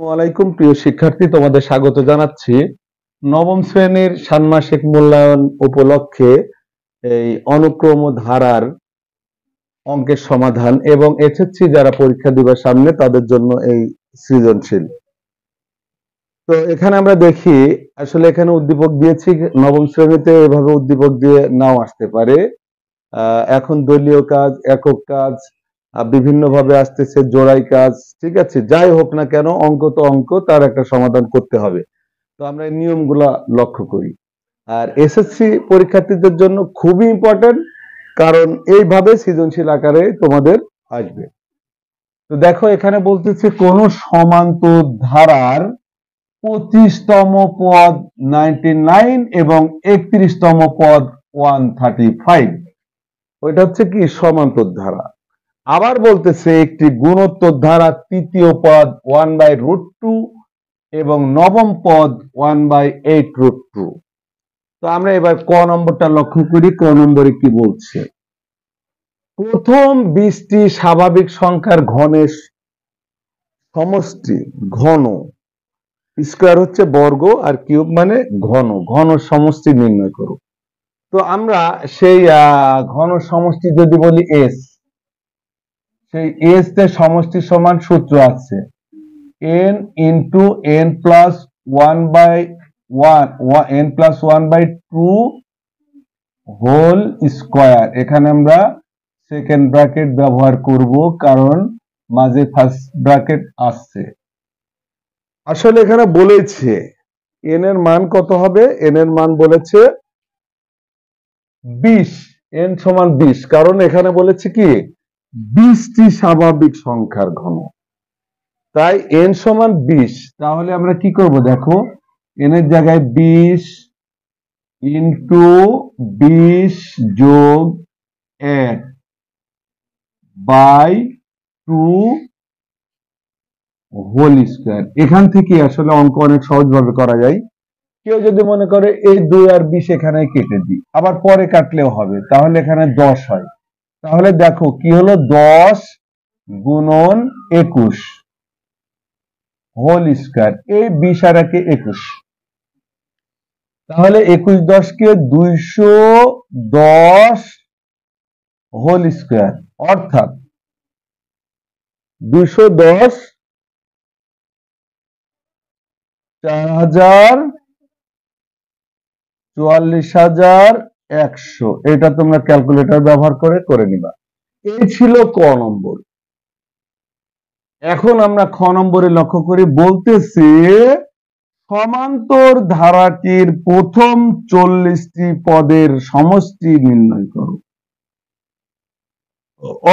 ওয়ালাইকুম প্রিয় শিক্ষার্থী, তোমাদের স্বাগত জানাচ্ছি নবম শ্রেণীর ষান্মাসিক মূল্যায়ন উপলক্ষে এই অনুক্রম ধারার অঙ্কের সমাধান এবং এসএসসি যারা পরীক্ষা দিবে সামনে তাদের জন্য এই সৃজনশীল। তো এখানে আমরা দেখি আসলে এখানে উদ্দীপক দিয়েছি, নবম শ্রেণীতে এভাবে উদ্দীপক দিয়ে নাও আসতে পারে। এখন দলীয় কাজ, একক কাজ, বিভিন্নভাবে আসতেছে জোড়াই কাজ, ঠিক আছে, যাই হোক না কেন অঙ্ক তো অঙ্ক, তার একটা সমাধান করতে হবে। তো আমরা এই নিয়মগুলা লক্ষ্য করি। আর এসএসসি পরীক্ষার্থীদের জন্য খুবই ইম্পর্টেন্ট, কারণ এইভাবে সৃজনশীল আকারে তোমাদের আসবে। তো দেখো এখানে বলতেছে কোন সমান্তর ধারার 25তম পদ 99 এবং 31তম পদ 135, ওইটা হচ্ছে কি সমান্তর ধারা। আবার বলতেছে একটি গুণোত্তর ধারা তৃতীয় পদ 1/√2 এবং নবম পদ 1/8√2। তো আমরা এবার ক নম্বরটা লক্ষ্য করি, ক নম্বরে কি বলছে। প্রথম 20টি স্বাভাবিক সংখ্যার ঘনের সমষ্টি, ঘন স্কয়ার হচ্ছে বর্গ আর কিউব মানে ঘন, ঘন সমষ্টি নির্ণয় করো। তো আমরা সেই ঘন সমষ্টি যদি বলি এস, সেই এস এর সমষ্টি সমান সূত্র আছে n into n plus 1/2 whole square. এখানে আমরা সেকেন্ড ব্র্যাকেট ব্যবহার করব কারণ মাঝে ফার্স্ট ব্র্যাকেট আসছে। আসলে এখানে বলেছে n এর মান কত হবে, n এর মান বলেছে 20, n সমান 20, কারণ এখানে বলেছে কি 20টি স্বাভাবিক সংখ্যার ঘন, তাই n সমান 20। তাহলে আমরা কি করব দেখো, n এর জায়গায় 20 ইন্টু 20 যোগ 1 বাই 2 হোল স্কয়ার। এখান থেকে আসলে অঙ্ক অনেক সহজভাবে করা যায়। কেউ যদি মনে করে এই 2 আর 20 এখানে কেটে দিই, আবার পরে কাটলেও হবে, তাহলে এখানে 10 হয়। তাহলে দেখো কি হলো, 10 গুণন 21 হোল স্কয়ার, এই 20 আর 1 21, তাহলে 21 10 210 হোল স্কয়ার, অর্থাৎ 210 4000 44,100। এটা তোমরা ক্যালকুলেটর ব্যবহার করে নিবা। এই ছিল ক নম্বর। এখন আমরা খ নম্বরে লক্ষ্য করি, বলতেছে সমান্তর ধারাটির প্রথম 40টি পদের সমষ্টি নির্ণয় করো।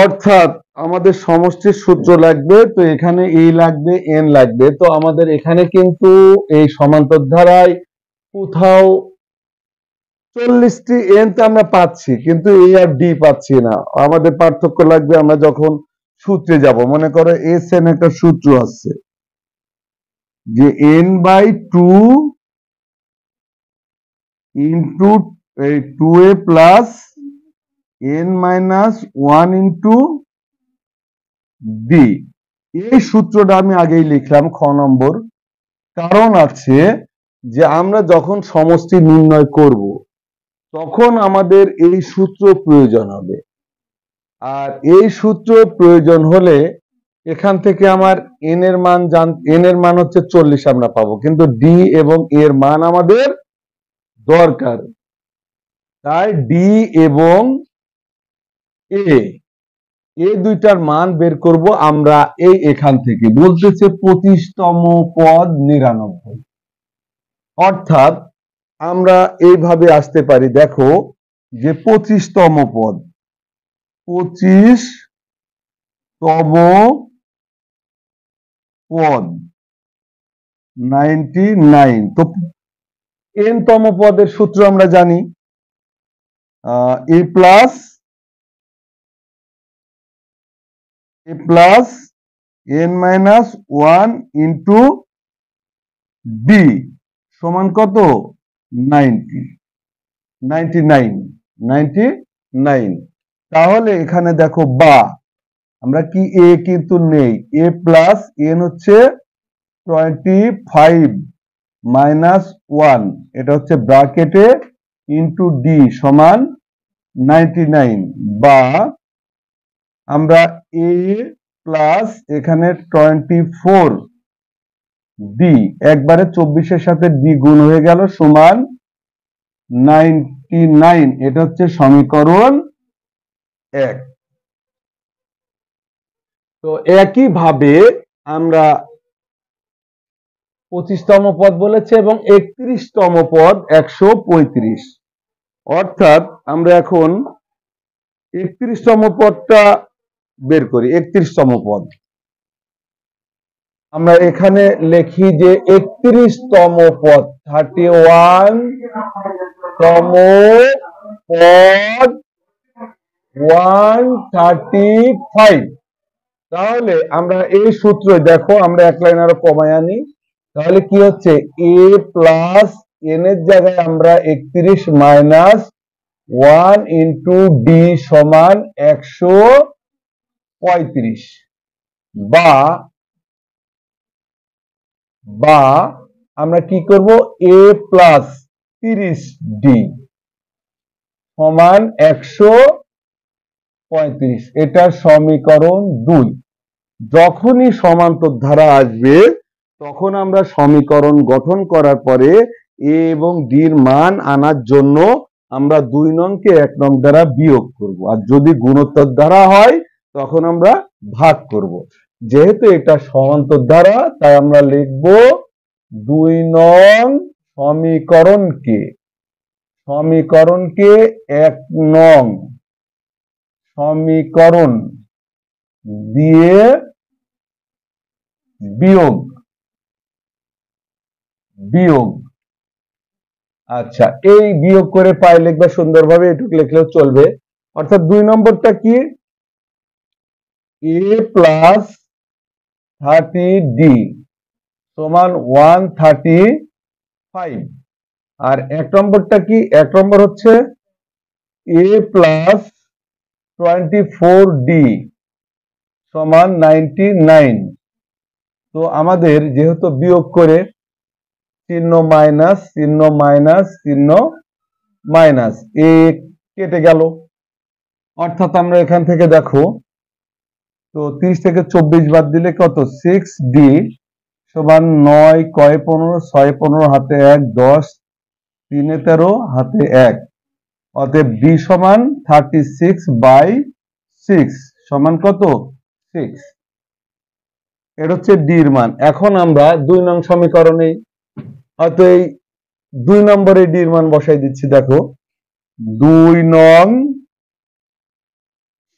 অর্থাৎ আমাদের সমষ্টির সূত্র লাগবে, তো এখানে এই লাগবে, এন লাগবে। তো আমাদের এখানে কিন্তু এই সমান্তর ধারায় কোথাও 40টি এন তো আমরা পাচ্ছি, কিন্তু এ আর ডি পাচ্ছি না। আমাদের পার্থক্য লাগবে আমরা যখন সূত্রে যাব। মনে করো এস এন একটা সূত্র আছে যে n/2 into 2a plus n-1 into D. এই সূত্রটা আমি আগেই লিখলাম খ নম্বর। কারণ আছে যে আমরা যখন সমষ্টি নির্ণয় করব তখন আমাদের এই সূত্র প্রয়োজন হবে, আর এই সূত্র প্রয়োজন হলে এখান থেকে আমার n এর মান হচ্ছে 40 আমরা পাবো, কিন্তু ডি এবং এর মান আমাদের দরকার। তাই ডি এবং এ দুইটার মান বের করব আমরা এখান থেকে। বলতেছে 25তম পদ 99, অর্থাৎ আমরা এইভাবে আসতে পারি। দেখো যে 25তম পদ 99, তো n তম পদের সূত্র আমরা জানি a plus n-1 into D সমান কত 99। তাহলে এখানে দেখো বা আমরা কি এ কিন্তু নেই, এ প্লাস এন হচ্ছে 25 মাইনাস 1, এটা হচ্ছে ব্র্যাকেটে ইন্টু ডি সমান 99, বা আমরা এ প্লাস এখানে 24 ডি, একবারে 24-এর সাথে ডি গুণ হয়ে গেল সমান 99, এটা হচ্ছে সমীকরণ 1। তো একইভাবে আমরা 25তম পদ বলেছে এবং 31তম পদ 135, অর্থাৎ আমরা এখন 31তম পদটা বের করি। 31তম পদ আমরা এখানে লিখি যে 31তম পদ 31তম পদ 135। তাহলে আমরা এই সূত্র দেখো, আমরা এক লাইন আরো কমায় আনি, তাহলে কি হচ্ছে এ প্লাস এন এর জায়গায় আমরা 31 মাইনাস 1 ইন্টু ডি সমান 135, বা আমরা কি করব এ প্লাস 30 ডি সমান 135, এটা সমীকরণ 2। যখনই সমান্তর ধারা আসবে তখন আমরা সমীকরণ গঠন করার পরে এ এবং ডির মান আনার জন্য আমরা 2 নংকে 1 নং দ্বারা বিয়োগ করব, আর যদি গুণোত্তর ধারা হয় তখন আমরা ভাগ করব। যেহেতু এটা সমান্তর ধারা তাই আমরা লিখব 2 নং সমীকরণকে 1 নং সমীকরণ দিয়ে বিয়োগ। আচ্ছা, এই বিয়োগ করে পাই লিখবা সুন্দরভাবে, এটুকু লিখলেও চলবে। অর্থাৎ 2 নম্বরটা কি এ প্লাস 30 ডি সমান 135, আর 1 নম্বরটা কি, 1 নম্বর হচ্ছে এ প্লাস 24 ডি সমান 99। তো আমাদের যেহেতু বিয়োগ করে চিহ্ন মাইনাস চিহ্ন মাইনাস চিহ্ন মাইনাস, এ কেটে গেল, অর্থাৎ আমরা এখান থেকে দেখো তো 30 থেকে 24 বাদ দিলে কত 6 ডি সমান 9 কয় 15 6 15 হাতে 1 10 3 13 হাতে 1, অতএব ডি সমান 36/6 সমান কত 6। এটা হচ্ছে ডির মান। এখন আমরা 2 নং সমীকরণে হয়তো এই 2 নম্বরে ডির মান বসাই দিচ্ছি। দেখো 2 নং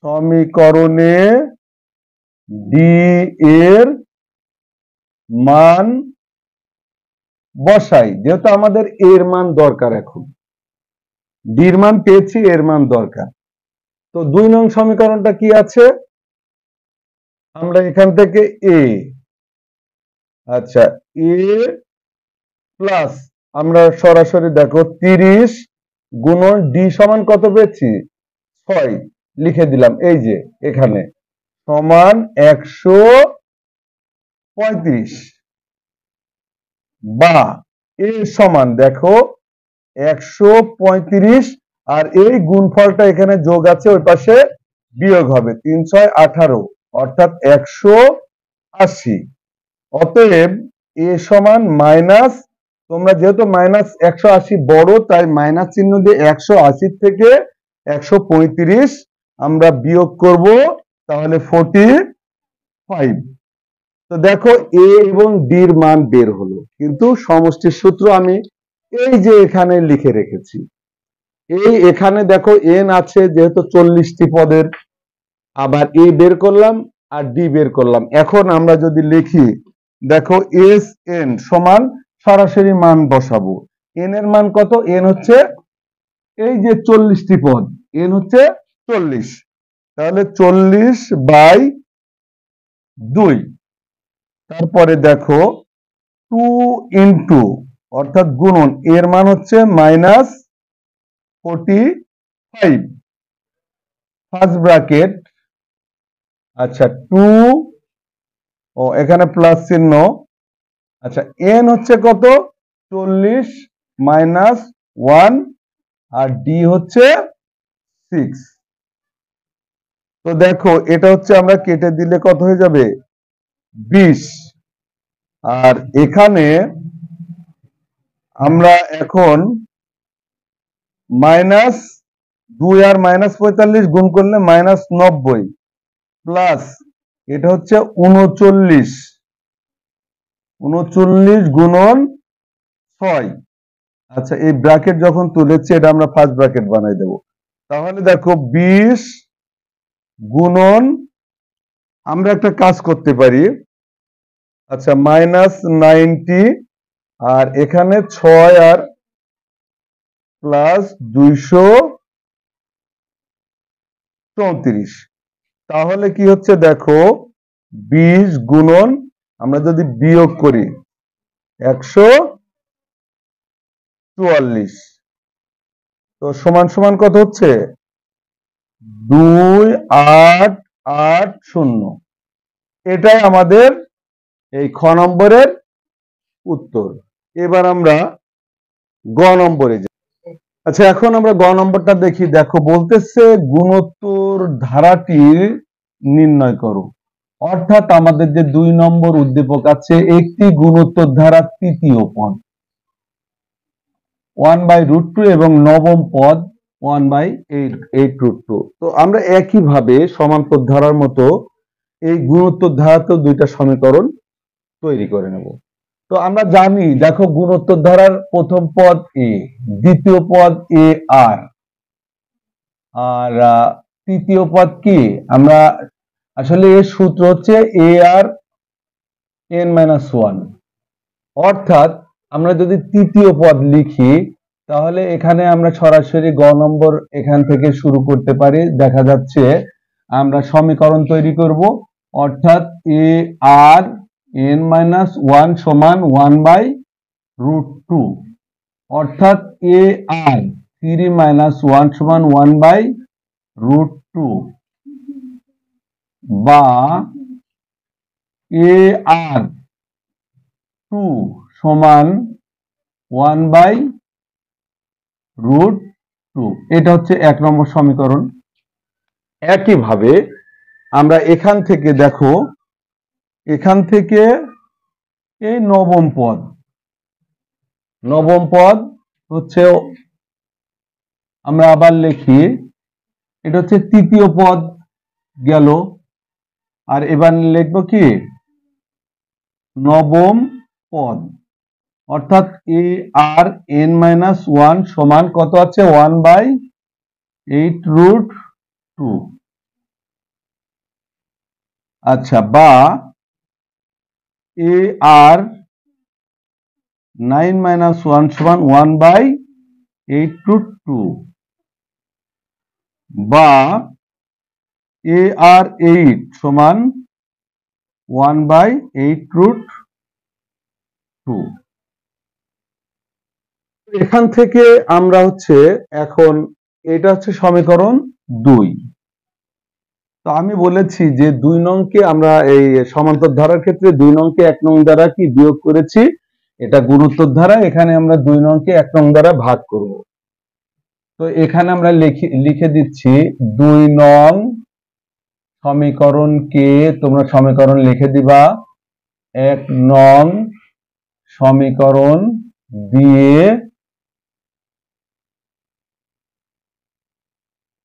সমীকরণে ডি এর মান বসাই, যেহেতু আমাদের এর মান দরকার, এখন ডির মান পেয়েছি, এর মান দরকার। তো 2 নং সমীকরণটা কি আছে, আমরা এখান থেকে এ, আচ্ছা এ প্লাস আমরা সরাসরি দেখো 30 গুণন ডি সমান কত পেয়েছি 6, লিখে দিলাম এই যে এখানে সমান 135, বা এ সমান দেখো 135, আর এই গুণফলটা এখানে যোগ আছে, ওই পাশে বিয়োগ হবে, 3 6 18, অর্থাৎ 180। অতএব এ সমান মাইনাস, তোমরা যেহেতু মাইনাস 180 বড় তাই মাইনাস চিহ্ন দিয়ে 180 থেকে 135 আমরা বিয়োগ করব, তাহলে 45। তো দেখো এ এবং ডির মান বের হলো, কিন্তু সমষ্টির সূত্র আমি এই যে এখানে লিখে রেখেছি। এই এখানে দেখো এন আছে যেহেতু 40টি পদের, আবার এ বের করলাম আর ডি বের করলাম। এখন আমরা যদি লিখি দেখো এস এন সমান সরাসরি মান বসাবো, এন এর মান কত, এন হচ্ছে এই যে 40টি পদ, এন হচ্ছে 40, তাহলে 40/2। তারপরে দেখো 2 ইন্টু অর্থাৎ গুণন, এর মান হচ্ছে -45 ফার্স্ট ব্র্যাকেট, আচ্ছা 2, ও এখানে প্লাস চিহ্ন, আচ্ছা, এন হচ্ছে কত? 40 মাইনাস 1, আর ডি হচ্ছে 6। তো দেখো এটা হচ্ছে আমরা কেটে দিলে কত হয়ে যাবে? 20। আর এখানে আমরা এখন মাইনাস 2 আর মাইনাস 45 গুণ করলে মাইনাস 90, প্লাস এটা হচ্ছে 39, 39 গুণন 6। আচ্ছা, এই ব্র্যাকেট যখন তুলেছি এটা আমরা ফার্স্ট ব্র্যাকেট বানাই দেব। তাহলে দেখো 20 গুণন, আমরা একটা কাজ করতে পারি। আচ্ছা, মাইনাস 90, আর এখানে 6 আর প্লাস 234। তাহলে কি হচ্ছে দেখো, 20 গুণন আমরা যদি বিয়োগ করি 144, তো সমান সমান কত হচ্ছে? 2880। এটাই আমাদের এই খ নম্বরের উত্তর। এবার আমরা গ নম্বরে যাই। আচ্ছা, এখন আমরা গ নম্বরটা দেখি। দেখো বলতেছে গুণোত্তর ধারাটি নির্ণয় করো। অর্থাৎ আমাদের যে 2 নম্বর উদ্দীপক আছে, একটি গুণোত্তর ধারা তৃতীয় পদ 1/√2 এবং নবম পদ 1/8√2। তো আমরা একইভাবে সমান্তর ধারার মতো এই গুণোত্তর ধারাতেও দুইটা সমীকরণ তৈরি করে নেব। তো আমরা জানি, দেখো গুণোত্তর ধারার প্রথম পদ এ, দ্বিতীয় পদ এ আর, আর তৃতীয় পদ কি? আমরা আসলে এর সূত্র হচ্ছে এ আর n-1। অর্থাৎ আমরা যদি তৃতীয় পদ লিখি তাহলে এখানে আমরা সরাসরি গ নম্বর এখান থেকে শুরু করতে পারি। দেখা যাচ্ছে আমরা সমীকরণ তৈরি করব, অর্থাৎ এ আর n-1 সমান 1/√2, অর্থাৎ এ আর 3-1 সমান 1/√2, বা এ আর 2 সমান 1/√2। এটা হচ্ছে 1 নম্বর সমীকরণ। একইভাবে আমরা এখান থেকে দেখো, এখান থেকে এই নবম পদ হচ্ছে, আমরা আবার লিখি, এটা হচ্ছে তৃতীয় পদ গেল। আর এবার লিখব কি? নবম পদ, অর্থাৎ এ আর n-1 সমান কত আছে? 1/8√2। আচ্ছা, বা এ আর 9-1 সমান 1/8√2, বা এ আর 8 সমান 1/8√2। এখান থেকে আমরা হচ্ছে এখন, এটা হচ্ছে সমীকরণ 2। তো আমি বলেছি যে 2 নংকে আমরা এই সমান্তর ধারার ক্ষেত্রে 2 নংকে 1 নং দ্বারা কি বিয়োগ করেছি, এটা গুণোত্তর ধারা। এখানে আমরা 2 নংকে 1 নং দ্বারা ভাগ করব। তো এখানে আমরা লিখে দিচ্ছি 2 নং সমীকরণকে, তোমরা সমীকরণ লিখে দিবা 1 নং সমীকরণ দিয়ে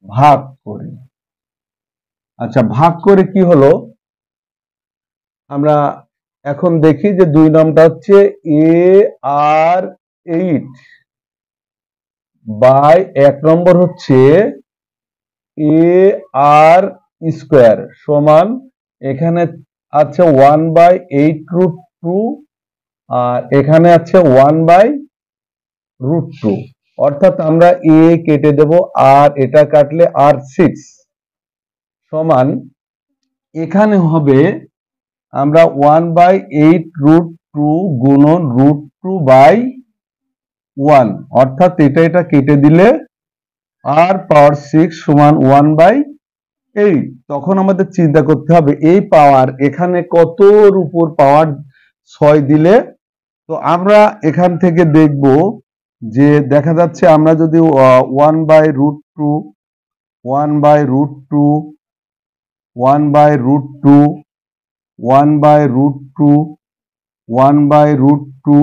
ভাগ করি। আচ্ছা, ভাগ করে কি হলো, আমরা এখন দেখি যে 2 নম্বরটা হচ্ছে এ আর 8 বাই 1 নম্বর হচ্ছে এ আর স্কোয়ার সমান, এখানে আছে 1/8√2, আর এখানে আছে 1/√2। অর্থাৎ আমরা এ কেটে দেব, আর এটা কাটলে আর 6 সমান, এখানে হবে আমরা 1/8√2 গুণন √2/1, অর্থাৎ এটা কেটে দিলে আর পাওয়ার 6 সমান 1/8। তখন আমাদের চিন্তা করতে হবে এই পাওয়ার এখানে কতর উপর পাওয়ার 6 দিলে তো আমরা এখান থেকে দেখব যে দেখা যাচ্ছে আমরা যদি 1/√2 1/√2 1/√2 1/√2 1/√2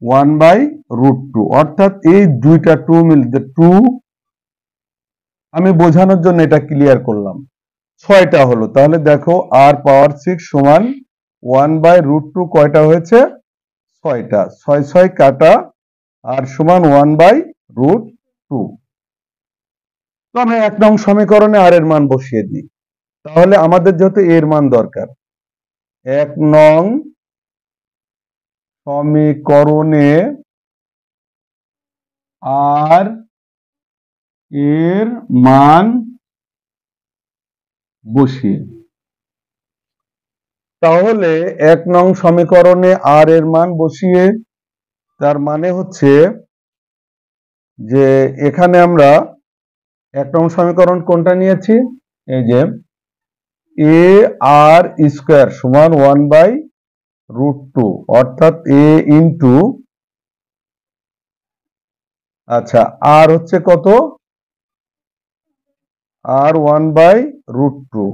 1/√2 অর্থাৎ এই দুইটা 2 মিলতে 2, আমি বোঝানোর জন্য এটা ক্লিয়ার করলাম, 6টা হলো। তাহলে দেখো r⁻6 সমান 1/√2 কয়টা হয়েছে? 6টা। 6 6 কাটা, আর সমান 1/√2। তো আমরা 1 নং সমীকরণে আর এর মান বসিয়ে দিই। তাহলে আমাদের যেহেতু এর মান দরকার, 1 নং সমীকরণে আর এর মান বসিয়ে, তাহলে 1 নং সমীকরণে আর এর মান বসিয়ে, তার মানে হচ্ছে যে এখানে আমরা 1 নং সমীকরণ কোনটা নিয়েছি? এই যে এ আর স্কোয়ার সমান 1/√2, অর্থাৎ এ ইন্টু, আচ্ছা আর হচ্ছে কত? আর 1/√2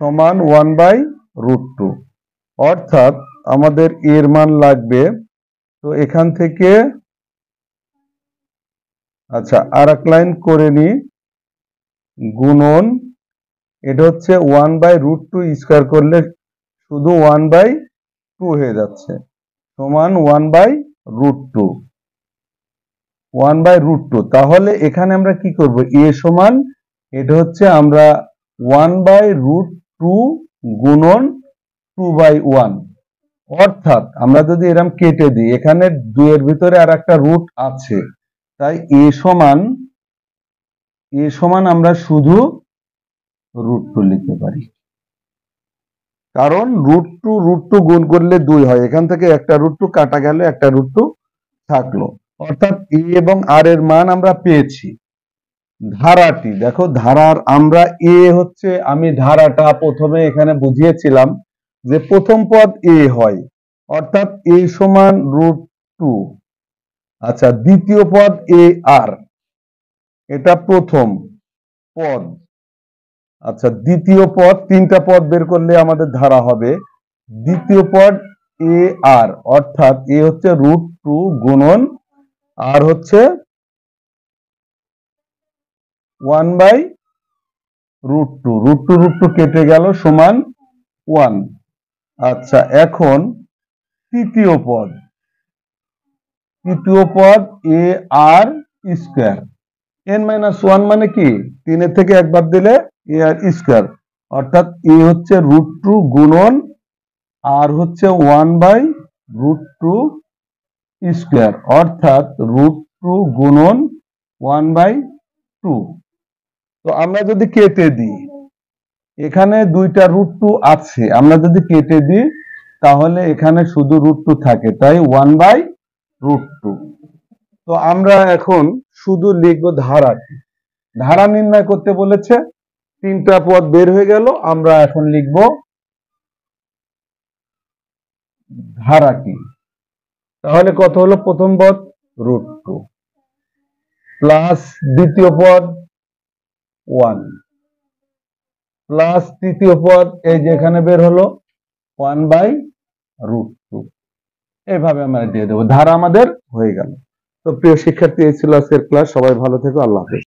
সমান 1/√2, অর্থাৎ আমাদের এর মান লাগবে। তো এখান থেকে, আচ্ছা আর এক লাইন করে নি, গুণন, এটা হচ্ছে 1/√2 স্কোয়ার করলে শুধু 1/2 হয়ে যাচ্ছে, সমান 1/√2 1/√2। তাহলে এখানে আমরা কি করব? এ সমান, এটা হচ্ছে আমরা 1/√2 গুণন 2/1, অর্থাৎ আমরা যদি এরকম কেটে দিই, এখানে 2 এর ভিতরে আর একটা রুট আছে, তাই এ সমান আমরা শুধু √2 লিখতে পারি, কারণ √2 গুণ করলে 2 হয়, এখান থেকে একটা √2 কাটা গেল, একটা √2 থাকলো, অর্থাৎ এ এবং আর এর মান আমরা পেয়েছি। ধারাটি দেখো, ধারার আমরা এ হচ্ছে, আমি ধারাটা প্রথমে এখানে বুঝিয়েছিলাম যে প্রথম পদ এ হয়, অর্থাৎ এ সমান √2। আচ্ছা দ্বিতীয় পদ এ আর, এটা প্রথম পদ। আচ্ছা দ্বিতীয় পদ, 3টা পদ বের করলে আমাদের ধারা হবে। দ্বিতীয় পদ এ আর, অর্থাৎ এ হচ্ছে √2 গুণন আর হচ্ছে 1/√2, √2 কেটে গেল, সমান 1। আচ্ছা এখন তৃতীয় পদ এ আর স্কোয়ার, n-1 মানে কি? 3 থেকে 1 বাদ দিলে এ আর স্কোয়ার, অর্থাৎ এ হচ্ছে √2 গুণন আর হচ্ছে 1/√2 স্কোয়ার, অর্থাৎ √2 গুণন 1/2। তো আমরা যদি কেটে দিই, এখানে 2টা √2 আছে, আমরা যদি কেটে দিই তাহলে এখানে শুধু √2 থাকে, তাই 1/√2। তো আমরা এখন শুধু লিখবো ধারাটি। ধারা নির্ণয় করতে বলেছে, 3টা পদ বের হয়ে গেল, আমরা এখন লিখব ধারাটি। তাহলে কত হলো? প্রথম পদ √2 প্লাস দ্বিতীয় পদ 1 প্লাস তৃতীয় পদ এই যে এখানে বের হলো 1/√2, এইভাবে আমরা দিয়ে দেবো, ধারা আমাদের হয়ে গেল। তো প্রিয় শিক্ষার্থী, এই ছিল আজকের ক্লাস। সবাই ভালো থেকো, আল্লাহ হাফেজ।